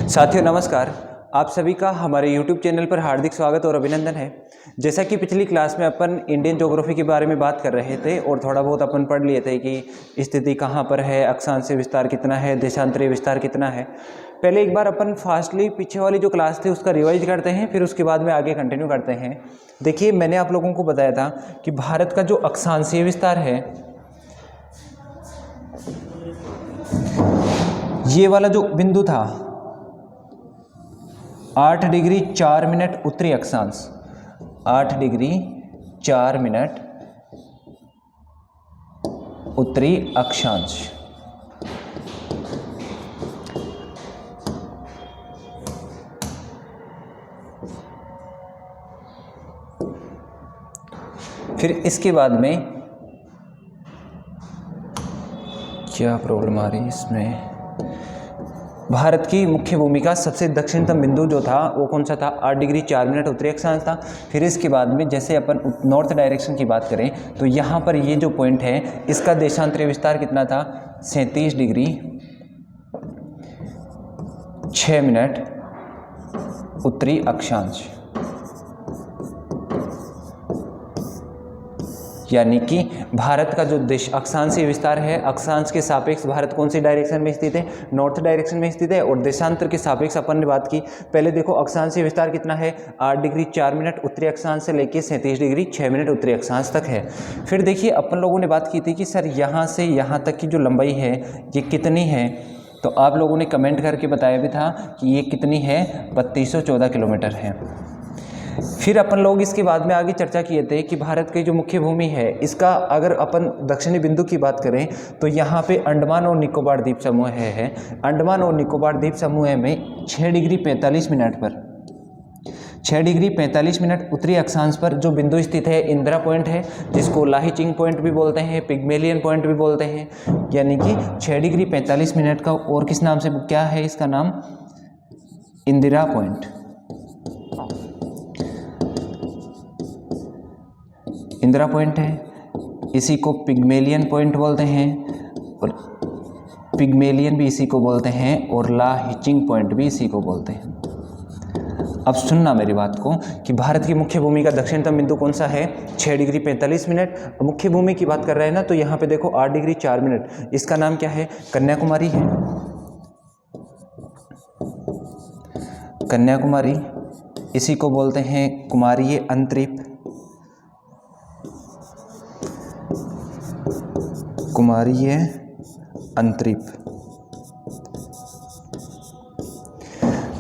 साथियों नमस्कार। आप सभी का हमारे YouTube चैनल पर हार्दिक स्वागत और अभिनंदन है। जैसा कि पिछली क्लास में अपन इंडियन ज्योग्राफी के बारे में बात कर रहे थे और थोड़ा बहुत अपन पढ़ लिए थे कि स्थिति कहाँ पर है, अक्षांशीय विस्तार कितना है, देशांतरीय विस्तार कितना है। पहले एक बार अपन फास्टली पीछे वाली जो क्लास थी उसका रिवाइज करते हैं, फिर उसके बाद में आगे कंटिन्यू करते हैं। देखिए, मैंने आप लोगों को बताया था कि भारत का जो अक्षांशीय विस्तार है, ये वाला जो बिंदु था 8 डिग्री 4 मिनट उत्तरी अक्षांश, 8 डिग्री 4 मिनट उत्तरी अक्षांश, फिर इसके बाद में क्या प्रॉब्लम आ रही है इसमें, भारत की मुख्य भूमि का सबसे दक्षिणतम बिंदु जो था वो कौन सा था, 8 डिग्री 4 मिनट उत्तरी अक्षांश था। फिर इसके बाद में जैसे अपन नॉर्थ डायरेक्शन की बात करें तो यहाँ पर ये जो पॉइंट है इसका देशांतरीय विस्तार कितना था, 37 डिग्री 6 मिनट उत्तरी अक्षांश। यानी कि भारत का जो देश अक्षांशीय विस्तार है, अक्षांश के सापेक्ष भारत कौन सी डायरेक्शन में स्थित है, नॉर्थ डायरेक्शन में स्थित है। और देशांतर के सापेक्ष अपन ने बात की, पहले देखो अक्षांशीय विस्तार कितना है, 8 डिग्री 4 मिनट उत्तरी अक्षांश से लेके 37 डिग्री 6 मिनट उत्तरी अक्षांश तक है। फिर देखिए अपन लोगों ने बात की थी कि सर यहाँ से यहाँ तक की जो लंबाई है ये कितनी है, तो आप लोगों ने कमेंट करके बताया भी था कि ये कितनी है, 3214 किलोमीटर है। फिर अपन लोग इसके बाद में आगे चर्चा किए थे कि भारत की जो मुख्य भूमि है इसका अगर अपन दक्षिणी बिंदु की बात करें तो यहाँ पे अंडमान और निकोबार द्वीप समूह है। अंडमान और निकोबार द्वीप समूह में 6 डिग्री 45 मिनट पर 6 डिग्री 45 मिनट उत्तरी अक्षांश पर जो बिंदु स्थित है इंदिरा पॉइंट है, जिसको लाहिचिंग पॉइंट भी बोलते हैं, पिग्मेलियन पॉइंट भी बोलते हैं। यानी कि 6 डिग्री 45 मिनट का और किस नाम से क्या है, इसका नाम इंदिरा पॉइंट। इंदिरा पॉइंट है, इसी को पिग्मेलियन पॉइंट बोलते हैं और पिग्मेलियन भी इसी को बोलते हैं और लाहिचिंग पॉइंट भी इसी को बोलते हैं। अब सुनना मेरी बात को कि भारत की मुख्य भूमि का दक्षिणतम बिंदु कौन सा है, 6 डिग्री 45 मिनट। मुख्य भूमि की बात कर रहे हैं ना, तो यहाँ पे देखो 8 डिग्री 4 मिनट, इसका नाम क्या है, कन्याकुमारी है। कन्याकुमारी, इसी को बोलते हैं कुमारीय अंतरीप, कुमारीय अंतरीप।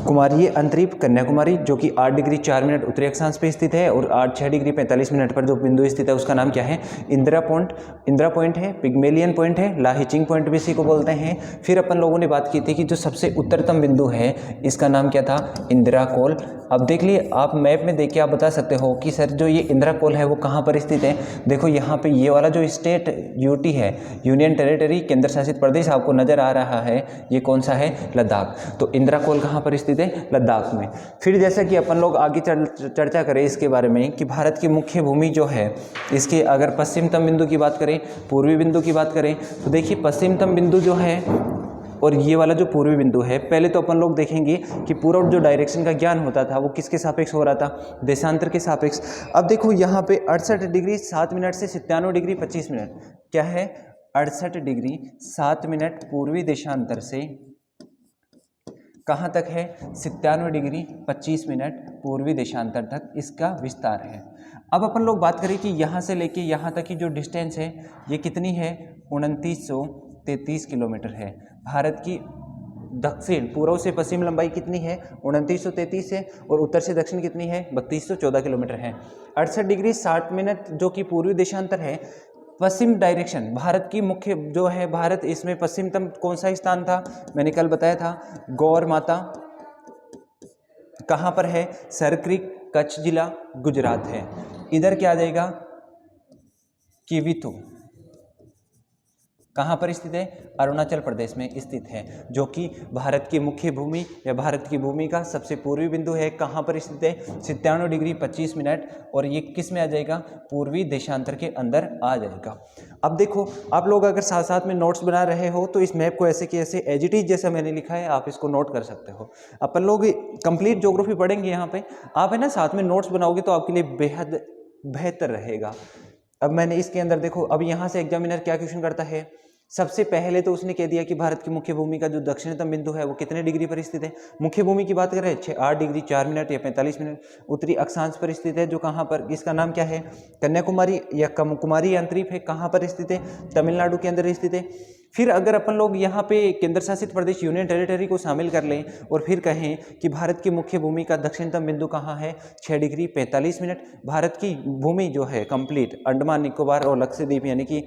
कुमारीय अंतरीप कन्याकुमारी जो कि 8 डिग्री 4 मिनट उत्तरी अक्षांश पे स्थित है और 6 डिग्री 45 मिनट पर जो बिंदु स्थित है उसका नाम क्या है, इंदिरा पॉइंट। इंदिरा पॉइंट है, पिग्मेलियन पॉइंट है, लाहिचिंग पॉइंट भी इसी को बोलते हैं। फिर अपन लोगों ने बात की थी कि जो सबसे उत्तरतम बिंदु है इसका नाम क्या था, इंदिरा कोल। अब देख लिए आप मैप में देख के आप बता सकते हो कि सर जो ये इंदिरा कोल है वो कहाँ पर स्थित है। देखो यहाँ पे ये वाला जो स्टेट यूटी है, यूनियन टेरिटरी केंद्र शासित प्रदेश आपको नजर आ रहा है, ये कौन सा है, लद्दाख। तो इंदिरा कोल कहाँ पर स्थित है, लद्दाख में। फिर जैसा कि अपन लोग आगे चर्चा करें इसके बारे में कि भारत की मुख्य भूमि जो है इसके अगर पश्चिमतम बिंदु की बात करें, पूर्वी बिंदु की बात करें, तो देखिए पश्चिमतम बिंदु जो है और ये वाला जो पूर्वी बिंदु है, पहले तो अपन लोग देखेंगे कि पूरा जो डायरेक्शन का ज्ञान होता था वो किसके सापेक्ष हो रहा था, देशांतर के सापेक्ष। अब देखो यहाँ पे 68 डिग्री 7 मिनट से 97 डिग्री 25 मिनट क्या है, 68 डिग्री 7 मिनट पूर्वी देशांतर से कहाँ तक है, 97 डिग्री 25 मिनट पूर्वी देशांतर तक इसका विस्तार है। अब अपन लोग बात करें कि यहाँ से लेके यहाँ तक की जो डिस्टेंस है ये कितनी है, 2933 किलोमीटर है। भारत की दक्षिण पूर्व से पश्चिम लंबाई कितनी है, 2933 है, और उत्तर से दक्षिण कितनी है, 3214 किलोमीटर है। 68 डिग्री 60 मिनट जो कि पूर्वी देशांतर है, पश्चिम डायरेक्शन भारत की मुख्य जो है, भारत इसमें पश्चिमतम कौन सा स्थान था, मैंने कल बताया था, गौर माता कहाँ पर है, सरक्रिक, कच्छ जिला, गुजरात है। इधर क्या आ जाएगा, किविथु, कहाँ पर स्थित है? अरुणाचल प्रदेश में स्थित है, जो कि भारत की मुख्य भूमि या भारत की भूमि का सबसे पूर्वी बिंदु है। कहाँ पर स्थित है? 97 डिग्री 25 मिनट, और ये किस में आ जाएगा? पूर्वी देशांतर के अंदर आ जाएगा। अब देखो, आप लोग अगर साथ साथ में नोट्स बना रहे हो तो इस मैप को ऐसे कि ऐसे एज इट इज जैसा मैंने लिखा है आप इसको नोट कर सकते हो। अपन लोग कंप्लीट ज्योग्राफी पढ़ेंगे यहाँ पे, आप है ना साथ में नोट्स बनाओगे तो आपके लिए बेहद बेहतर रहेगा। अब मैंने इसके अंदर देखो, अब यहाँ से एग्जामिनर क्या क्वेश्चन करता है, सबसे पहले तो उसने कह दिया कि भारत की मुख्य भूमि का जो दक्षिणतम बिंदु है वो कितने डिग्री पर स्थित है। मुख्य भूमि की बात करें 8 डिग्री 4 मिनट या 45 मिनट उत्तरी अक्षांश पर स्थित है, जो कहाँ पर, इसका नाम क्या है? कन्याकुमारी या कुमारी अंतरीप है। कहाँ पर स्थित है? तमिलनाडु के अंदर स्थित है। फिर अगर अपन लोग यहाँ पे केंद्र शासित प्रदेश यूनियन टेरिटरी को शामिल कर लें और फिर कहें कि भारत की मुख्य भूमि का दक्षिणतम बिंदु कहाँ है? 6 डिग्री 45 मिनट। भारत की भूमि जो है कंप्लीट अंडमान निकोबार और लक्षद्वीप यानी कि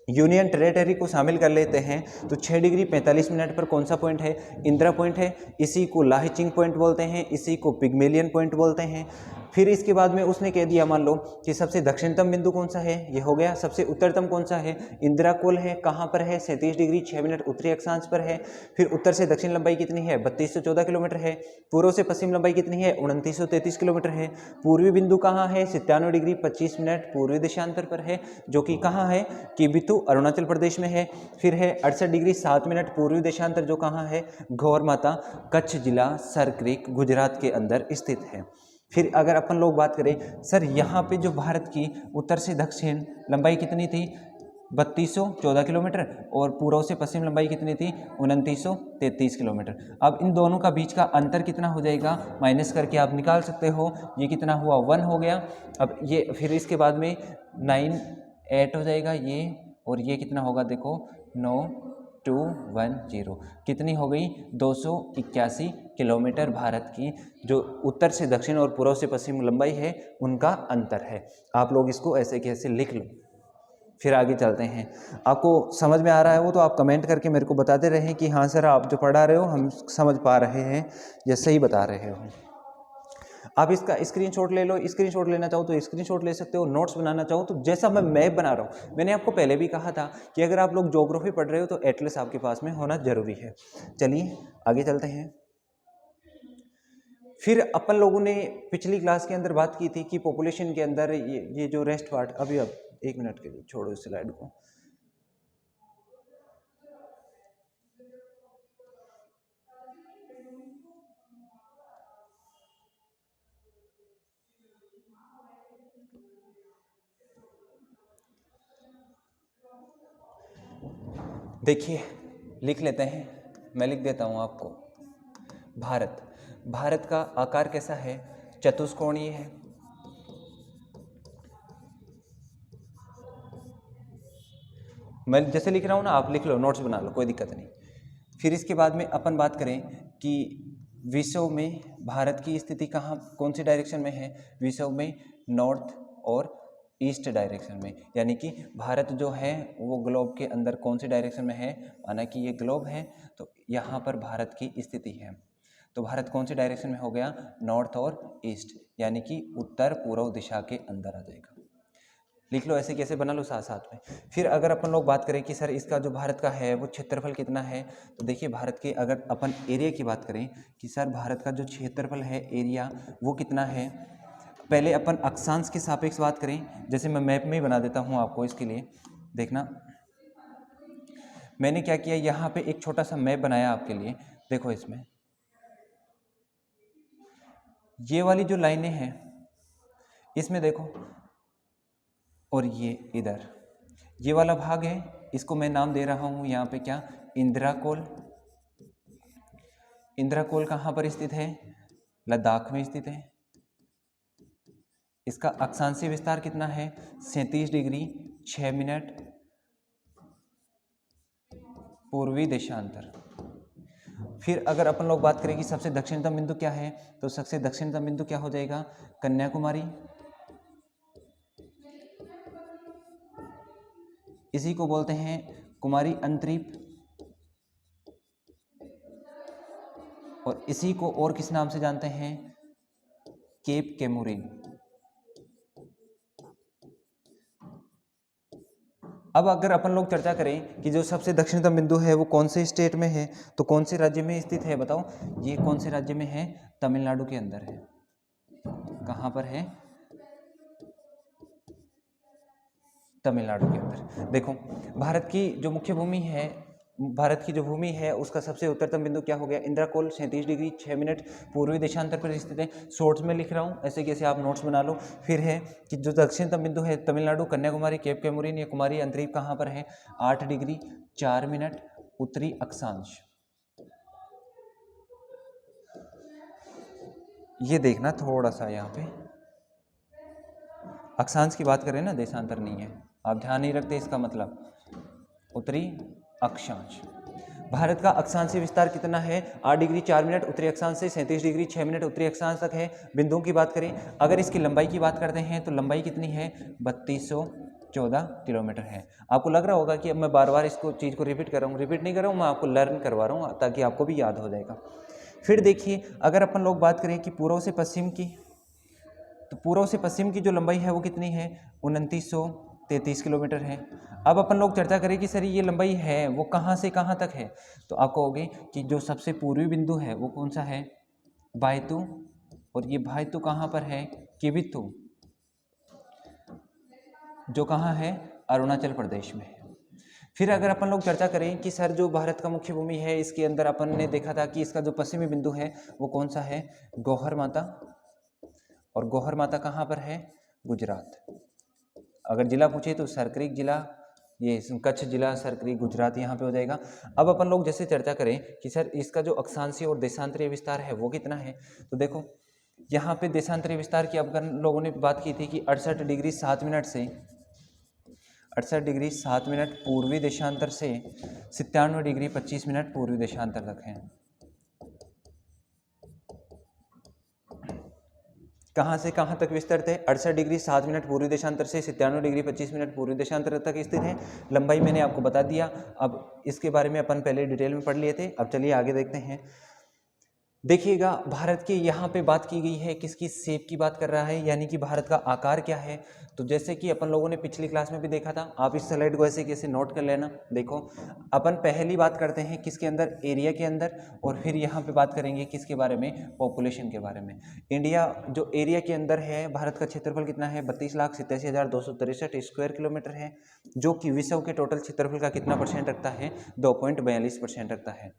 यूनियन टेरिटरी को शामिल कर लेते हैं तो 6 डिग्री 45 मिनट पर कौन सा पॉइंट है? इंदिरा पॉइंट है। इसी को लाहिचिंग पॉइंट बोलते हैं, इसी को पिग्मेलियन पॉइंट बोलते हैं। फिर इसके बाद में उसने कह दिया, मान लो कि सबसे दक्षिणतम बिंदु कौन सा है? ये हो गया। सबसे उत्तरतम कौन सा है? इंदिरा कोल है। कहाँ पर है? 37 डिग्री 6 मिनट उत्तरी अक्षांश पर है। फिर उत्तर से दक्षिण लंबाई कितनी है? 3214 किलोमीटर है। पूर्व से पश्चिम लंबाई कितनी है? 2933 किलोमीटर है। पूर्वी बिंदु कहाँ है? 97 डिग्री 25 मिनट पूर्वी देशांतर पर है, जो कि कहाँ है? किबिथु अरुणाचल प्रदेश में है। फिर है 68 डिग्री 7 मिनट पूर्वी देशांतर, जो कहाँ है? गौर माता कच्छ जिला सर क्रीक गुजरात के अंदर स्थित है। फिर अगर अपन लोग बात करें, सर यहाँ पे जो भारत की उत्तर से दक्षिण लंबाई कितनी थी? 3214 किलोमीटर, और पूर्व से पश्चिम लंबाई कितनी थी? 2933 किलोमीटर। अब इन दोनों का बीच का अंतर कितना हो जाएगा? माइनस करके आप निकाल सकते हो। ये कितना हुआ? 1 हो गया। अब ये फिर इसके बाद में 9 8 हो जाएगा ये, और ये कितना होगा? देखो 9210 कितनी हो गई? 281 किलोमीटर भारत की जो उत्तर से दक्षिण और पूर्व से पश्चिम लंबाई है उनका अंतर है। आप लोग इसको ऐसे कैसे लिख लो। फिर आगे चलते हैं। आपको समझ में आ रहा है वो तो आप कमेंट करके मेरे को बताते रहें कि हाँ सर आप जो पढ़ा रहे हो हम समझ पा रहे हैं या सही बता रहे हो। आप इसका स्क्रीनशॉट ले लो, स्क्रीनशॉट लेना चाहो तो स्क्रीनशॉट ले सकते हो, नोट्स बनाना चाहो तो जैसा मैं मैप बना रहा हूँ, मैंने आपको पहले भी कहा था कि अगर आप लोग ज्योग्राफी पढ़ रहे हो तो एटलस आपके पास में होना जरूरी है। चलिए आगे चलते हैं। फिर अपन लोगों ने पिछली क्लास के अंदर बात की थी कि पॉपुलेशन के अंदर ये जो रेस्ट पार्ट, अभी अब 1 मिनट के लिए छोड़ो इस स्लाइड को। देखिए लिख लेते हैं, मैं लिख देता हूँ आपको। भारत का आकार कैसा है? चतुष्कोणीय है। मैं जैसे लिख रहा हूँ ना आप लिख लो, नोट्स बना लो, कोई दिक्कत नहीं। फिर इसके बाद में अपन बात करें कि विश्व में भारत की स्थिति कहाँ कौन सी डायरेक्शन में है? विश्व में नॉर्थ और ईस्ट डायरेक्शन में, यानी कि भारत जो है वो ग्लोब के अंदर कौन सी डायरेक्शन में है? माना कि ये ग्लोब है तो यहाँ पर भारत की स्थिति है, तो भारत कौन सी डायरेक्शन में हो गया? नॉर्थ और ईस्ट, यानी कि उत्तर पूर्व दिशा के अंदर आ जाएगा। लिख लो, ऐसे कैसे बना लो साथ साथ में। फिर अगर अपन लोग बात करें कि सर इसका जो भारत का है वो क्षेत्रफल कितना है, तो देखिए भारत के अगर अपन एरिया की बात करें कि सर भारत का जो क्षेत्रफल है एरिया वो कितना है, पहले अपन अक्षांश के सापेक्ष बात करें। जैसे मैं मैप में ही बना देता हूँ आपको, इसके लिए देखना मैंने क्या किया, यहाँ पे एक छोटा सा मैप बनाया आपके लिए। देखो इसमें ये वाली जो लाइनें हैं इसमें देखो, और ये इधर ये वाला भाग है, इसको मैं नाम दे रहा हूँ यहाँ पे क्या? इंदिरा कोल। इंदिरा कोल कहाँ पर स्थित है? लद्दाख में स्थित है। इसका अक्षांशीय विस्तार कितना है? 37 डिग्री 6 मिनट पूर्वी देशांतर। फिर अगर अपन लोग बात करें कि सबसे दक्षिणतम बिंदु क्या है, तो सबसे दक्षिणतम बिंदु क्या हो जाएगा? कन्याकुमारी। इसी को बोलते हैं कुमारी अंतरीप, और इसी को और किस नाम से जानते हैं? केप केमुरिन। अब अगर अपन लोग चर्चा करें कि जो सबसे दक्षिणतम बिंदु है वो कौन से स्टेट में है, तो कौन से राज्य में स्थित है बताओ, ये कौन से राज्य में है, तमिलनाडु के अंदर है। कहाँ पर है, तमिलनाडु के अंदर। देखो भारत की जो मुख्य भूमि है, भारत की जो भूमि है उसका सबसे उत्तरतम बिंदु क्या हो गया, इंद्राकोल 37 डिग्री 6 मिनट पूर्वी देशांतर पर स्थित है। शॉर्ट्स में लिख रहा हूँ, ऐसे कैसे आप नोट्स बना लो। फिर है कि जो दक्षिणतम बिंदु है तमिलनाडु, कन्याकुमारी, केप कैमूरिन या कुमारी अंतरीप कहाँ पर है, 8 डिग्री 4 मिनट उत्तरी अक्षांश। ये देखना थोड़ा सा यहाँ पे अक्षांश की बात करें ना, देशांतर नहीं है, आप ध्यान नहीं रखते इसका मतलब उत्तरी अक्षांश। भारत का अक्षांशीय विस्तार कितना है, 8 डिग्री 4 मिनट उत्तरी अक्षांश से 37 डिग्री 6 मिनट उत्तरी अक्षांश तक है। बिंदुओं की बात करें, अगर इसकी लंबाई की बात करते हैं तो लंबाई कितनी है, 3214 किलोमीटर है। आपको लग रहा होगा कि अब मैं बार बार इसको चीज़ को रिपीट कर रहा हूँ, रिपीट नहीं कर रहा हूँ, मैं आपको लर्न करवा रहा हूँ ताकि आपको भी याद हो जाएगा। फिर देखिए अगर अपन लोग बात करें कि पूर्व से पश्चिम की, तो पूर्व से पश्चिम की जो लंबाई है वो कितनी है, 2933 किलोमीटर है। अब अपन लोग चर्चा करें कि सर ये लंबाई है वो कहाँ से कहाँ तक है, तो आप कहोगे कि जो सबसे पूर्वी बिंदु है वो कौन सा है, बायतू, और ये बायतू कहाँ पर है, किबिथु, जो कहाँ है, अरुणाचल प्रदेश में है। फिर अगर अपन लोग चर्चा करें कि सर जो भारत का मुख्य भूमि है इसके अंदर अपन ने देखा था कि इसका जो पश्चिमी बिंदु है वो कौन सा है, गौहर माता, और गौहर माता कहाँ पर है, गुजरात। अगर जिला पूछे तो सरक्रीक जिला, ये कच्छ जिला, सरक्रीक गुजरात यहाँ पे हो जाएगा। अब अपन लोग जैसे चर्चा करें कि सर इसका जो अक्षांशीय और देशांतरीय विस्तार है वो कितना है, तो देखो यहाँ पे देशांतरीय विस्तार की अपन लोगों ने बात की थी कि 68 डिग्री 7 मिनट से 68 डिग्री 7 मिनट पूर्वी देशांतर से 97 डिग्री 25 मिनट पूर्वी देशांतर तक है। कहाँ से कहाँ तक विस्तृत है, 68 डिग्री 7 मिनट पूर्वी देशांतर से 97 डिग्री 25 मिनट पूर्वी देशांतर तक स्थित है। लंबाई मैंने आपको बता दिया। अब इसके बारे में अपन पहले डिटेल में पढ़ लिए थे, अब चलिए आगे देखते हैं। देखिएगा भारत के यहाँ पे बात की गई है किसकी, शेप की बात कर रहा है, यानी कि भारत का आकार क्या है। तो जैसे कि अपन लोगों ने पिछली क्लास में भी देखा था, आप इस स्लाइड को ऐसे कैसे नोट कर लेना। देखो अपन पहली बात करते हैं किसके अंदर, एरिया के अंदर, और फिर यहाँ पे बात करेंगे किसके बारे में, पॉपुलेशन के बारे में। इंडिया जो एरिया के अंदर है, भारत का क्षेत्रफल कितना है, 32,87,263 स्क्वायर किलोमीटर है, जो कि विश्व के टोटल क्षेत्रफल का कितना परसेंट रखता है, 2.42% रखता है।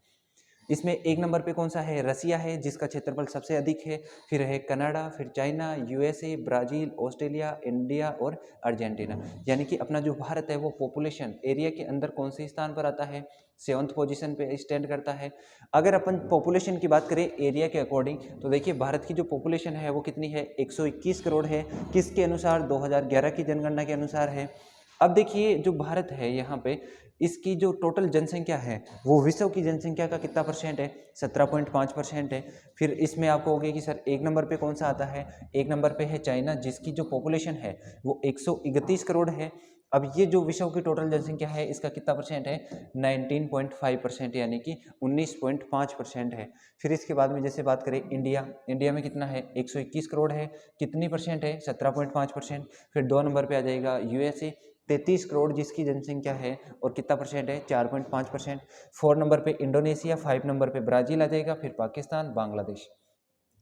इसमें एक नंबर पे कौन सा है, रसिया है जिसका क्षेत्रफल सबसे अधिक है, फिर है कनाडा, फिर China, USA, Brazil, Australia, India और अर्जेंटीना। यानी कि अपना जो भारत है वो पॉपुलेशन एरिया के अंदर कौन से स्थान पर आता है, 7th पोजीशन पे स्टैंड करता है। अगर अपन पॉपुलेशन की बात करें एरिया के अकॉर्डिंग, तो देखिए भारत की जो पॉपुलेशन है वो कितनी है, 121 करोड़ है। किसके अनुसार, 2011 की जनगणना के अनुसार है। अब देखिए जो भारत है यहाँ पे, इसकी जो टोटल जनसंख्या है वो विश्व की जनसंख्या का कितना परसेंट है, 17.5% है। फिर इसमें आप कहोगे कि सर एक नंबर पे कौन सा आता है, एक नंबर पे है चाइना जिसकी जो पॉपुलेशन है वो 131 करोड़ है। अब ये जो विश्व की टोटल जनसंख्या है इसका कितना परसेंट है, 19.5% यानी कि 19.5% है। फिर इसके बाद में जैसे बात करें इंडिया, इंडिया में कितना है, 121 करोड़ है, कितनी परसेंट है, 17.5%। फिर 2 नंबर पे आ जाएगा यूएसए, 33 करोड़ जिसकी जनसंख्या है और कितना परसेंट है, 4.5%। 4 नंबर पे इंडोनेशिया, 5 नंबर पे ब्राज़ील आ जाएगा, फिर पाकिस्तान, बांग्लादेश।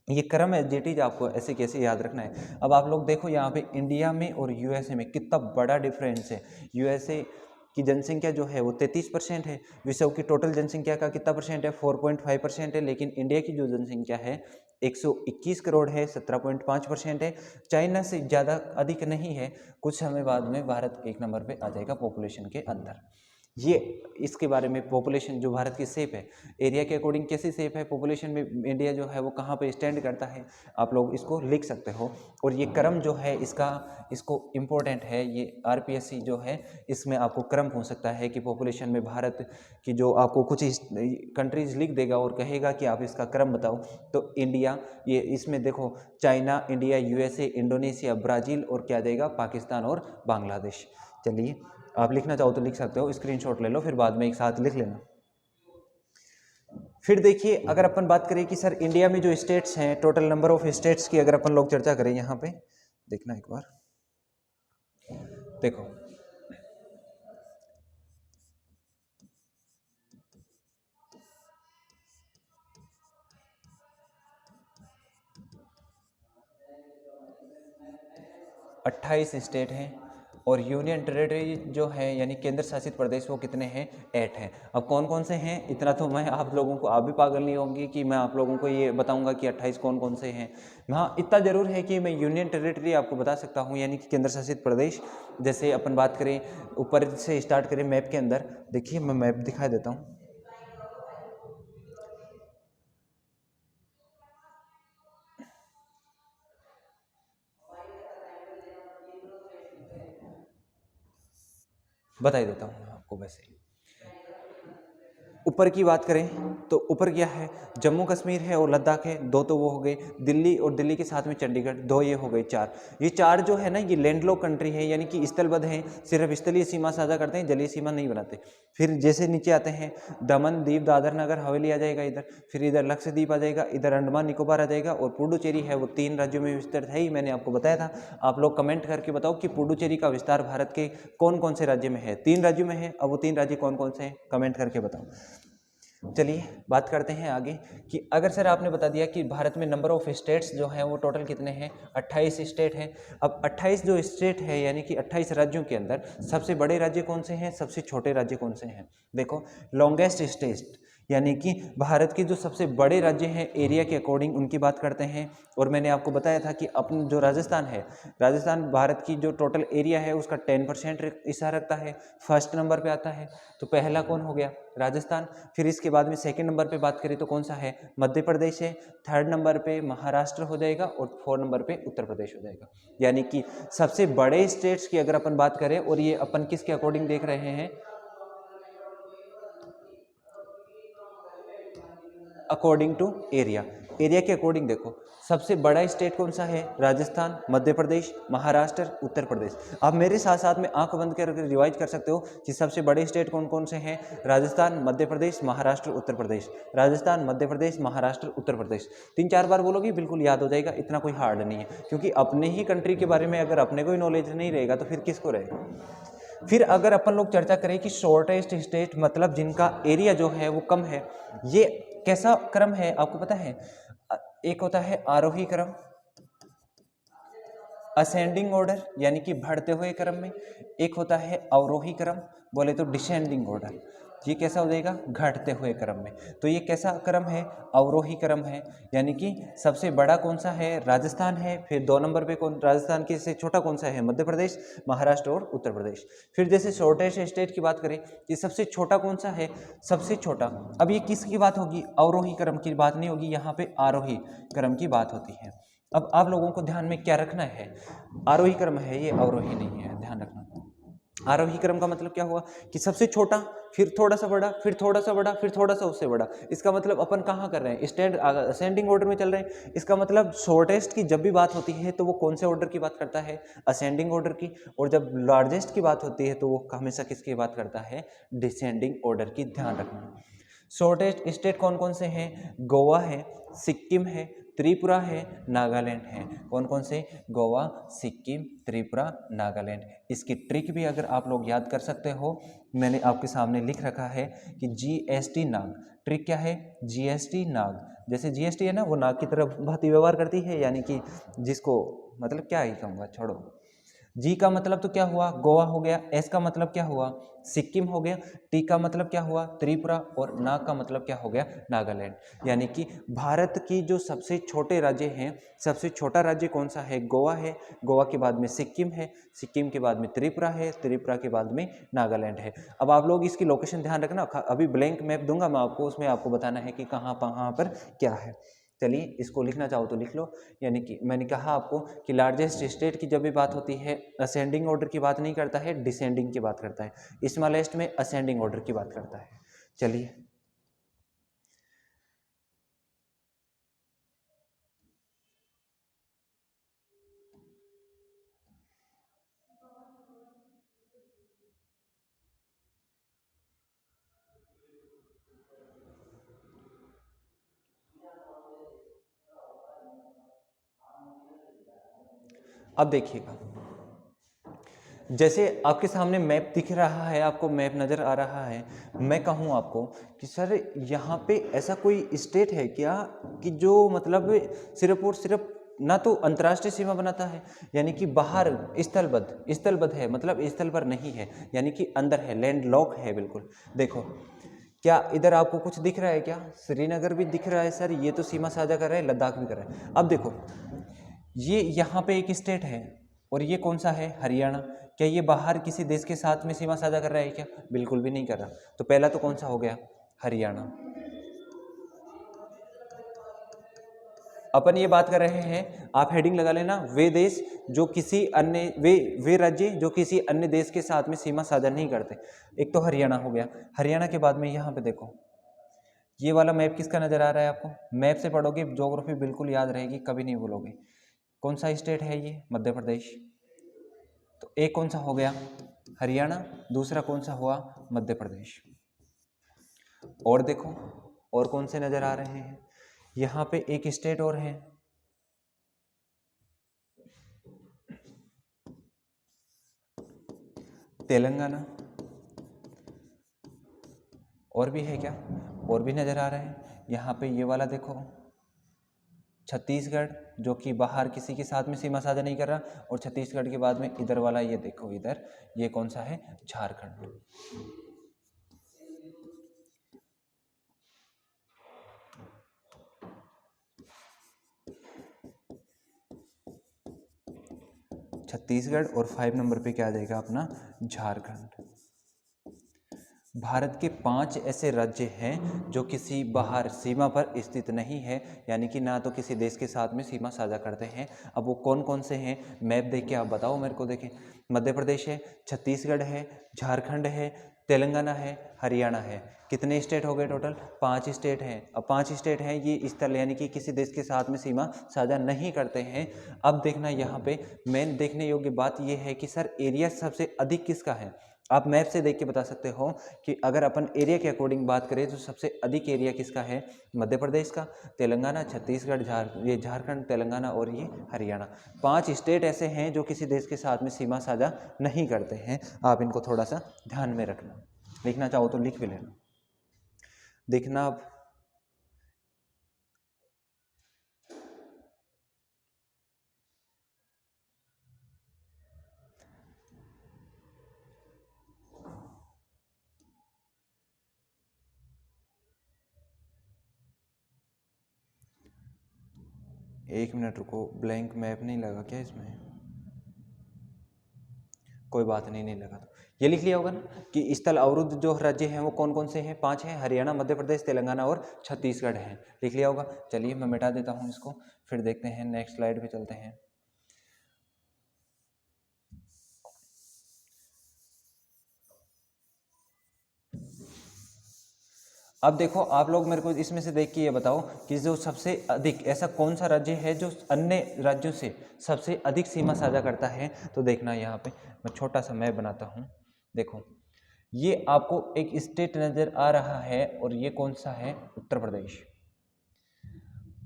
ये क्रम है जेटीज, आपको ऐसे कैसे याद रखना है। अब आप लोग देखो यहाँ पे इंडिया में और यूएसए में कितना बड़ा डिफरेंस है। यूएसए की जनसंख्या जो है वो 33% है, विश्व की टोटल जनसंख्या का कितना परसेंट है, 4.5% है। लेकिन इंडिया की जो जनसंख्या है 121 करोड़ है, 17.5% है। चाइना से ज़्यादा अधिक नहीं है। कुछ समय बाद में भारत एक नंबर पे आ जाएगा पॉपुलेशन के अंदर। ये इसके बारे में पॉपुलेशन जो भारत की शेप है, एरिया के अकॉर्डिंग कैसी शेप है पॉपुलेशन में, इंडिया जो है वो कहाँ पे स्टैंड करता है, आप लोग इसको लिख सकते हो। और ये क्रम जो है इसको इम्पोर्टेंट है, ये आरपीएससी जो है इसमें आपको क्रम पूछ सकता है कि पॉपुलेशन में भारत की जो आपको कुछ कंट्रीज लिख देगा और कहेगा कि आप इसका क्रम बताओ। तो इंडिया, ये इसमें देखो China, India, USA, Indonesia, Brazil और क्या देगा, पाकिस्तान और बांग्लादेश। चलिए आप लिखना चाहो तो लिख सकते हो, स्क्रीनशॉट ले लो, फिर बाद में एक साथ लिख लेना। फिर देखिए अगर अपन बात करें कि सर इंडिया में जो स्टेट्स हैं, टोटल नंबर ऑफ स्टेट्स की अगर अपन लोग चर्चा करें, यहाँ पे देखना एक बार, देखो 28 स्टेट हैं और यूनियन टेरिटरी जो है यानी केंद्र शासित प्रदेश वो कितने हैं? 8 हैं। अब कौन कौन से हैं इतना तो मैं आप लोगों को, आप भी पागल नहीं होंगे कि मैं आप लोगों को ये बताऊंगा कि 28 कौन कौन से हैं। हाँ, इतना ज़रूर है कि मैं यूनियन टेरिटरी आपको बता सकता हूँ, यानी कि केंद्र शासित प्रदेश। जैसे अपन बात करें ऊपर से स्टार्ट करें मैप के अंदर, देखिए मैं मैप दिखा देता हूँ। बता ही देता हूँ मैं आपको। वैसे ऊपर की बात करें तो ऊपर क्या है? जम्मू कश्मीर है और लद्दाख है, 2 तो वो हो गए। दिल्ली और दिल्ली के साथ में चंडीगढ़, 2 ये हो गए, 4। ये 4 जो है ना ये लैंडलॉक कंट्री है, यानी कि स्थलबद्ध है, सिर्फ स्थलीय सीमा साझा करते हैं, जलीय सीमा नहीं बनाते। फिर जैसे नीचे आते हैं दमन दीव दादर नगर हवेली आ जाएगा इधर, फिर इधर लक्षद्वीप आ जाएगा, इधर अंडमान निकोबार आ जाएगा और पुडुचेरी है वो 3 राज्यों में विस्तृत है ही, मैंने आपको बताया था। आप लोग कमेंट करके बताओ कि पुडुचेरी का विस्तार भारत के कौन कौन से राज्य में है? 3 राज्यों में है। अब वो 3 राज्य कौन कौन से हैं कमेंट करके बताओ। चलिए बात करते हैं आगे कि अगर सर आपने बता दिया कि भारत में नंबर ऑफ स्टेट्स जो हैं वो टोटल कितने हैं? 28 स्टेट हैं। अब 28 जो स्टेट है यानी कि 28 राज्यों के अंदर सबसे बड़े राज्य कौन से हैं, सबसे छोटे राज्य कौन से हैं? देखो, लॉन्गेस्ट स्टेट यानी कि भारत के जो सबसे बड़े राज्य हैं एरिया के अकॉर्डिंग उनकी बात करते हैं। और मैंने आपको बताया था कि अपन जो राजस्थान है, राजस्थान भारत की जो टोटल एरिया है उसका 10% हिस्सा रखता है, फर्स्ट नंबर पे आता है। तो पहला कौन हो गया? राजस्थान। फिर इसके बाद में सेकंड नंबर पे बात करें तो कौन सा है? मध्य प्रदेश है। थर्ड नंबर पे महाराष्ट्र हो जाएगा और 4 नंबर पे उत्तर प्रदेश हो जाएगा। यानी कि सबसे बड़े स्टेट्स की अगर अपन बात करें, और ये अपन किसके अकॉर्डिंग देख रहे हैं? अकॉर्डिंग टू एरिया, एरिया के अकॉर्डिंग देखो सबसे बड़ा स्टेट कौन सा है? राजस्थान, मध्य प्रदेश, महाराष्ट्र, उत्तर प्रदेश। आप मेरे साथ साथ में आंख बंद करके रिवाइज कर सकते हो कि सबसे बड़े स्टेट कौन कौन से हैं? राजस्थान, मध्य प्रदेश, महाराष्ट्र, उत्तर प्रदेश। राजस्थान, मध्य प्रदेश, महाराष्ट्र, उत्तर प्रदेश। 3-4 बार बोलोगे बिल्कुल याद हो जाएगा, इतना कोई हार्ड नहीं है, क्योंकि अपने ही कंट्री के बारे में अगर अपने को ही नॉलेज नहीं रहेगा तो फिर किसको रहेगा। फिर अगर अपन लोग चर्चा करें कि शॉर्टेस्ट स्टेट मतलब जिनका एरिया जो है वो कम है, ये कैसा क्रम है आपको पता है? एक होता है आरोही क्रम, असेंडिंग ऑर्डर यानी कि बढ़ते हुए क्रम में। एक होता है अवरोही क्रम, बोले तो डिसेंडिंग ऑर्डर। ये कैसा हो जाएगा? घटते हुए क्रम में। तो ये कैसा क्रम है? अवरोही क्रम है। यानी कि सबसे बड़ा कौन सा है? राजस्थान है। फिर 2 नंबर पे कौन? राजस्थान के से छोटा कौन सा है? मध्य प्रदेश, महाराष्ट्र और उत्तर प्रदेश। फिर जैसे शॉर्टेस्ट स्टेट की बात करें, ये सबसे छोटा कौन सा है? सबसे छोटा। अब ये किसकी बात होगी? अवरोही क्रम की बात नहीं होगी, यहाँ पे आरोही क्रम की बात होती है। अब आप लोगों को ध्यान में क्या रखना है? आरोही क्रम है ये, अवरोही नहीं है, ध्यान रखना। आरोही क्रम का मतलब क्या हुआ कि सबसे छोटा, फिर थोड़ा सा बड़ा, फिर थोड़ा सा बड़ा, फिर थोड़ा सा उससे बड़ा। इसका मतलब अपन कहाँ कर रहे हैं? स्टैंड असेंडिंग ऑर्डर में चल रहे हैं। इसका मतलब शॉर्टेस्ट की जब भी बात होती है तो वो कौन से ऑर्डर की बात करता है? असेंडिंग ऑर्डर की। और जब लार्जेस्ट की बात होती है तो वो हमेशा किसकी बात करता है? डिसेंडिंग ऑर्डर की। ध्यान रखना। शॉर्टेस्ट स्टेट कौन कौन से हैं? गोवा है, सिक्किम है, त्रिपुरा है, नागालैंड है। कौन कौन से? गोवा, सिक्किम, त्रिपुरा, नागालैंड। इसकी ट्रिक भी अगर आप लोग याद कर सकते हो, मैंने आपके सामने लिख रखा है कि जीएसटी नाग। ट्रिक क्या है? जीएसटी नाग। जैसे जीएसटी है ना, वो नाग की तरफ भांति व्यवहार करती है, यानी कि जिसको मतलब क्या ही कहूँगा, छोड़ो। जी का मतलब तो क्या हुआ? गोवा हो गया। एस का मतलब क्या हुआ? सिक्किम हो गया। टी का मतलब क्या हुआ? त्रिपुरा। और नाग का मतलब क्या हो गया? नागालैंड। यानी कि भारत की जो सबसे छोटे राज्य हैं, सबसे छोटा राज्य कौन सा है? गोवा है। गोवा के बाद में सिक्किम है, सिक्किम के बाद में त्रिपुरा है, त्रिपुरा के बाद में नागालैंड है। अब आप लोग इसकी लोकेशन ध्यान रखना, अभी ब्लैंक मैप दूंगा मैं आपको, उसमें आपको बताना है कि कहाँ कहाँ पर क्या है। चलिए, इसको लिखना चाहो तो लिख लो। यानी कि मैंने कहा आपको कि लार्जेस्ट स्टेट की जब भी बात होती है, असेंडिंग ऑर्डर की बात नहीं करता है, डिसेंडिंग की बात करता है। स्मॉलेस्ट में असेंडिंग ऑर्डर की बात करता है। चलिए, अब देखिएगा, जैसे आपके सामने मैप दिख रहा है, आपको मैप नज़र आ रहा है। मैं कहूँ आपको कि सर यहाँ पे ऐसा कोई स्टेट है क्या कि जो मतलब सिर्फ और सिर्फ ना तो अंतर्राष्ट्रीय सीमा बनाता है, यानी कि बाहर स्थलबद्ध है, मतलब स्थल पर नहीं है, यानी कि अंदर है, लैंड लॉक है बिल्कुल। देखो क्या इधर आपको कुछ दिख रहा है क्या? श्रीनगर भी दिख रहा है सर, ये तो सीमा साझा कर रहा है, लद्दाख भी कर रहा है। अब देखो ये यहाँ पे एक स्टेट है और ये कौन सा है? हरियाणा। क्या ये बाहर किसी देश के साथ में सीमा साझा कर रहा है क्या? बिल्कुल भी नहीं कर रहा। तो पहला तो कौन सा हो गया? हरियाणा। अपन ये बात कर रहे हैं, आप हेडिंग लगा लेना, वे देश जो किसी अन्य वे राज्य जो किसी अन्य देश के साथ में सीमा साझा नहीं करते। एक तो हरियाणा हो गया। हरियाणा के बाद में यहाँ पे देखो, ये वाला मैप किसका नजर आ रहा है आपको? मैप से पढ़ोगे ज्योग्राफी बिल्कुल याद रहेगी, कभी नहीं भूलोगे। कौन सा स्टेट है ये? मध्य प्रदेश। तो एक कौन सा हो गया? हरियाणा। दूसरा कौन सा हुआ? मध्य प्रदेश। और देखो और कौन से नजर आ रहे हैं? यहाँ पे एक स्टेट और है, तेलंगाना। और भी है क्या? और भी नजर आ रहे हैं। यहाँ पे ये वाला देखो, छत्तीसगढ़, जो कि बाहर किसी के साथ में सीमा साझा नहीं कर रहा। और छत्तीसगढ़ के बाद में इधर वाला ये देखो, इधर ये कौन सा है? झारखंड। छत्तीसगढ़ और 5 नंबर पे क्या आ जाएगा अपना? झारखंड। भारत के 5 ऐसे राज्य हैं जो किसी बाहर सीमा पर स्थित नहीं है, यानी कि ना तो किसी देश के साथ में सीमा साझा करते हैं। अब वो कौन कौन से हैं? मैप देख के आप बताओ मेरे को। देखें, मध्य प्रदेश है, छत्तीसगढ़ है, झारखंड है, तेलंगाना है, हरियाणा है। कितने स्टेट हो गए टोटल? 5 स्टेट हैं। अब 5 स्टेट हैं, ये स्थल यानी कि किसी देश के साथ में सीमा साझा नहीं करते हैं। अब देखना यहाँ पे मेन देखने योग्य बात ये है कि सर एरिया सबसे अधिक किसका है? आप मैप से देख के बता सकते हो कि अगर अपन एरिया के अकॉर्डिंग बात करें तो सबसे अधिक एरिया किसका है? मध्य प्रदेश का, तेलंगाना, छत्तीसगढ़, ये झारखंड, तेलंगाना और ये हरियाणा। 5 स्टेट ऐसे हैं जो किसी देश के साथ में सीमा साझा नहीं करते हैं। आप इनको थोड़ा सा ध्यान में रखना, लिखना चाहो तो लिख भी लेना। देखना अब एक मिनट रुको, ब्लैंक मैप नहीं लगा क्या इसमें? कोई बात नहीं, नहीं लगा तो ये लिख लिया होगा ना कि स्थल अवरुद्ध जो राज्य हैं वो कौन कौन से हैं? 5 हैं, हरियाणा, मध्य प्रदेश, तेलंगाना और छत्तीसगढ़ हैं। लिख लिया होगा। चलिए मैं मिटा देता हूँ इसको, फिर देखते हैं नेक्स्ट स्लाइड पे चलते हैं। अब देखो आप लोग मेरे को इसमें से देख के ये बताओ कि जो सबसे अधिक ऐसा कौन सा राज्य है जो अन्य राज्यों से सबसे अधिक सीमा साझा करता है? तो देखना यहाँ पे मैं छोटा सा मैप बनाता हूँ। देखो ये आपको एक स्टेट नजर आ रहा है और ये कौन सा है? उत्तर प्रदेश।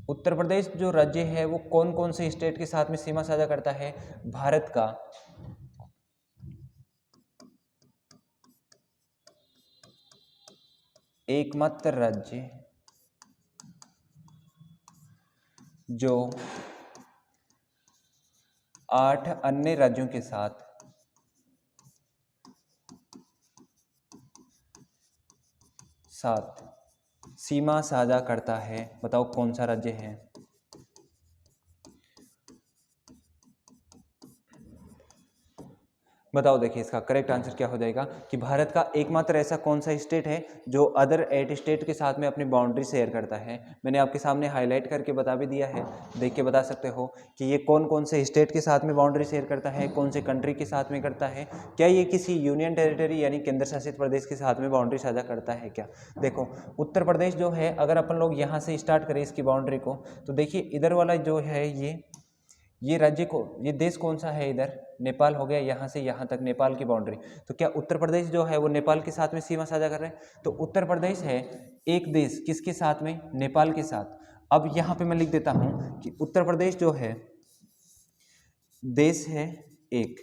उत्तर प्रदेश जो राज्य है वो कौन कौन से स्टेट के साथ में सीमा साझा करता है? भारत का एकमात्र राज्य जो 8 अन्य राज्यों के साथ सीमा साझा करता है। बताओ कौन सा राज्य है? बताओ, देखिए इसका करेक्ट आंसर क्या हो जाएगा कि भारत का एकमात्र ऐसा कौन सा स्टेट है जो अदर 8 स्टेट के साथ में अपनी बाउंड्री शेयर करता है। मैंने आपके सामने हाईलाइट करके बता भी दिया है, देख के बता सकते हो कि ये कौन कौन से स्टेट के साथ में बाउंड्री शेयर करता है, कौन से कंट्री के साथ में करता है। क्या ये किसी यूनियन टेरिटरी यानी केंद्र शासित प्रदेश के साथ में बाउंड्री साझा करता है क्या? देखो उत्तर प्रदेश जो है, अगर अपन लोग यहाँ से स्टार्ट करें इसकी बाउंड्री को, तो देखिए इधर वाला जो है ये राज्य को, ये देश कौन सा है? इधर नेपाल हो गया, यहाँ से यहाँ तक नेपाल की बाउंड्री। तो क्या उत्तर प्रदेश जो है वो नेपाल के साथ में सीमा साझा कर रहे हैं? तो उत्तर प्रदेश है एक देश किसके साथ में? नेपाल के साथ। अब यहाँ पे मैं लिख देता हूँ कि उत्तर प्रदेश जो है देश है एक,